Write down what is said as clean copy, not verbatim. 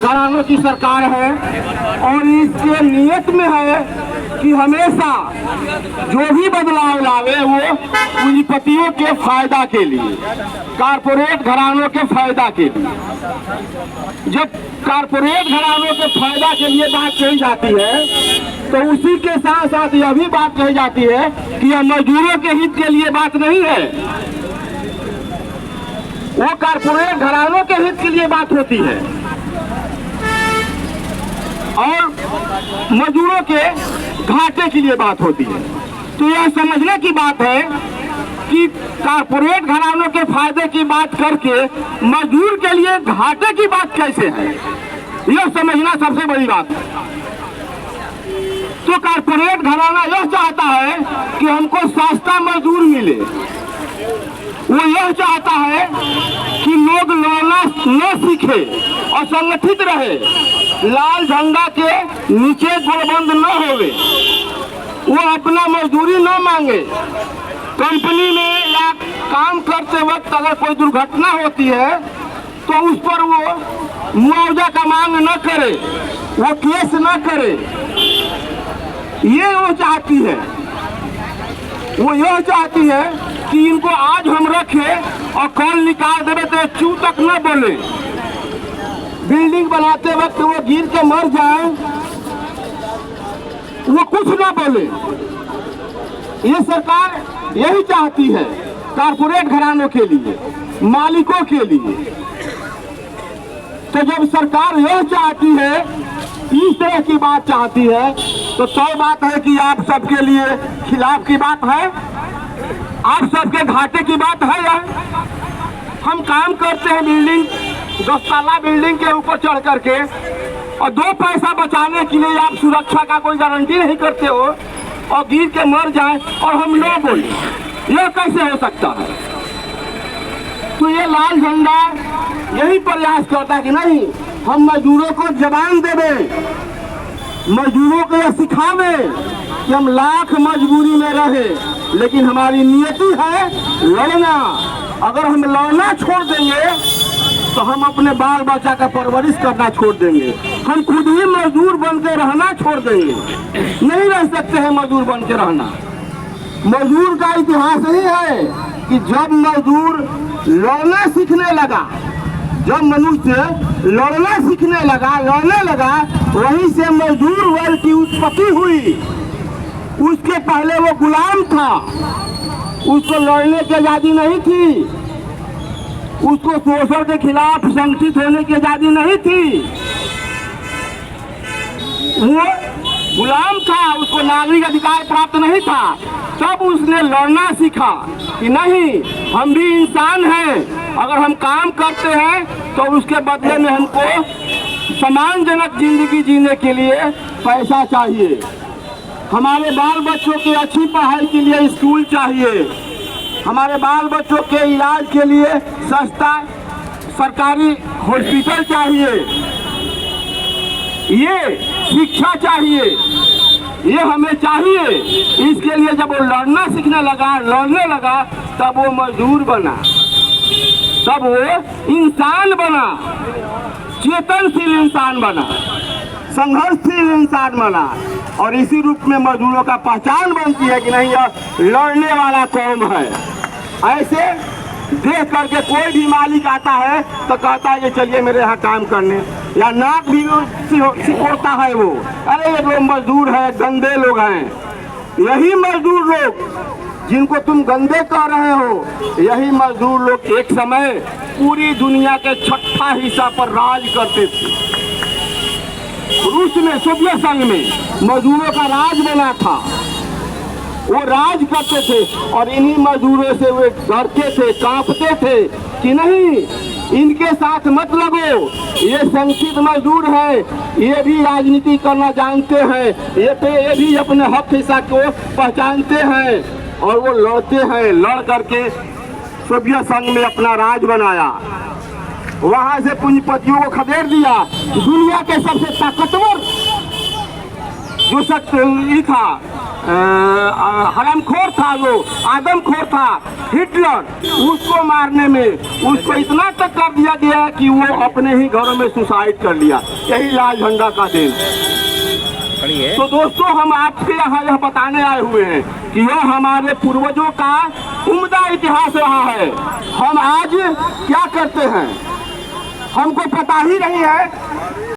घरानों की सरकार है और इसके नियत में है कि हमेशा जो भी बदलाव लावे वो पूंजीपतियों के फायदा के लिए, कारपोरेट घरानों के फायदा के लिए। जब कारपोरेट घरानों के फायदा के लिए बात कही जाती है तो उसी के साथ साथ यह भी बात कही जाती है कि यह मजदूरों के हित के लिए बात नहीं है, वो कारपोरेट घरानों के हित के लिए बात होती है और मजदूरों के घाटे के लिए बात होती है। तो यह समझने की बात है कि कारपोरेट घरानों के फायदे की बात करके मजदूर के लिए घाटे की बात कैसे है, यह समझना सबसे बड़ी बात है। तो कारपोरेट घराना यह चाहता है कि हमको सस्ता मजदूर मिले, वो यह चाहता है कि लोग लड़ना न सीखे और संगठित रहे, लाल झंडा के नीचे गोलबंद न होवे, वो अपना मजदूरी न मांगे। कंपनी में या काम करते वक्त अगर कोई दुर्घटना होती है तो उस पर वो मुआवजा का मांग न करे, वो केस न करे, ये वो चाहती है। वो यह चाहती है कि इनको आज हम रखे और कल निकाल देवे तो चू तक न बोले, बिल्डिंग बनाते वक्त वो गिर के मर जाए वो कुछ न बोले। ये सरकार यही चाहती है कारपोरेट घरानों के लिए, मालिकों के लिए। तो जब सरकार यह चाहती है, इस तरह की बात चाहती है, तो तय बात है कि आप सबके लिए खिलाफ की बात है, आप सबके घाटे की बात है। हम काम करते हैं बिल्डिंग, 10 ताला बिल्डिंग के ऊपर चढ़ करके, और 2 पैसा बचाने के लिए आप सुरक्षा का कोई गारंटी नहीं करते हो और गिर के मर जाए और हम न बोले, यह कैसे हो सकता है? तो ये लाल झंडा यही प्रयास करता है कि नहीं, हम मजदूरों को जबान देवे, मजदूरों को यह सिखावे कि हम लाख मजबूरी में रहे, लेकिन हमारी नियति है लड़ना। अगर हम लड़ना छोड़ देंगे तो हम अपने बाल बच्चा का परवरिश करना छोड़ देंगे, हम खुद ही मजदूर बन के रहना छोड़ देंगे। नहीं रह सकते हैं मजदूर बन के रहना। मजदूर का इतिहास ही है कि जब मजदूर लड़ना सीखने लगा, जब मनुष्य लड़ना सीखने लगा, लड़ने लगा, वहीं से मजदूर वर्ग की उत्पत्ति हुई। उसके पहले वो गुलाम था, उसको लड़ने की आजादी नहीं थी, उसको शोषण के खिलाफ संगठित होने की आजादी नहीं थी, वो गुलाम था, उसको नागरिक अधिकार प्राप्त नहीं था। तब उसने लड़ना सीखा कि नहीं, हम भी इंसान हैं, अगर हम काम करते हैं तो उसके बदले में हमको सम्मानजनक जिंदगी जीने के लिए पैसा चाहिए, हमारे बाल बच्चों की अच्छी पढ़ाई के लिए स्कूल चाहिए, हमारे बाल बच्चों के इलाज के लिए सस्ता सरकारी हॉस्पिटल चाहिए, ये शिक्षा चाहिए, ये हमें चाहिए। इसके लिए जब वो लड़ना सीखने लगा, लड़ने लगा, तब वो मजदूर बना, तब वो इंसान बना, चेतनशील इंसान बना, संघर्षशील इंसान बना। और इसी रूप में मजदूरों का पहचान बनती है कि नहीं, यह लड़ने वाला कौम है। ऐसे देख करके कोई भी मालिक आता है तो कहता है ये चलिए मेरे यहाँ काम करने, या नाक भी सिकोड़ता है वो, अरे ये लोग मजदूर है, गंदे लोग हैं। यही मजदूर लोग जिनको तुम गंदे कह रहे हो, यही मजदूर लोग एक समय पूरी दुनिया के 6ठा हिस्सा पर राज करते थे। रूस में, सोवियत संघ में मजदूरों का राज बना था, वो राज करते थे और इन्हीं मजदूरों से वे डरते थे, कांपते थे कि नहीं, इनके साथ मत लगो, ये संगठित मजदूर है, ये भी राजनीति करना जानते हैं, ये भी अपने हक हिस्सा को पहचानते हैं। और वो लड़ते हैं, लड़ करके सोवियत संघ में अपना राज बनाया, वहां से पूंजीपतियों को खदेड़ दिया। दुनिया के सबसे ताकतवर जो ये था हरामखोर था, वो आदमखोर था हिटलर, उसको मारने में उसको इतना तक कर दिया गया कि वो अपने ही घरों में सुसाइड कर लिया। यही लाल झंडा का दिन। तो दोस्तों, हम आपके यहाँ यह बताने आए हुए हैं कि यह हमारे पूर्वजों का उम्दा इतिहास रहा है। हम आज क्या करते हैं हमको पता ही नहीं है।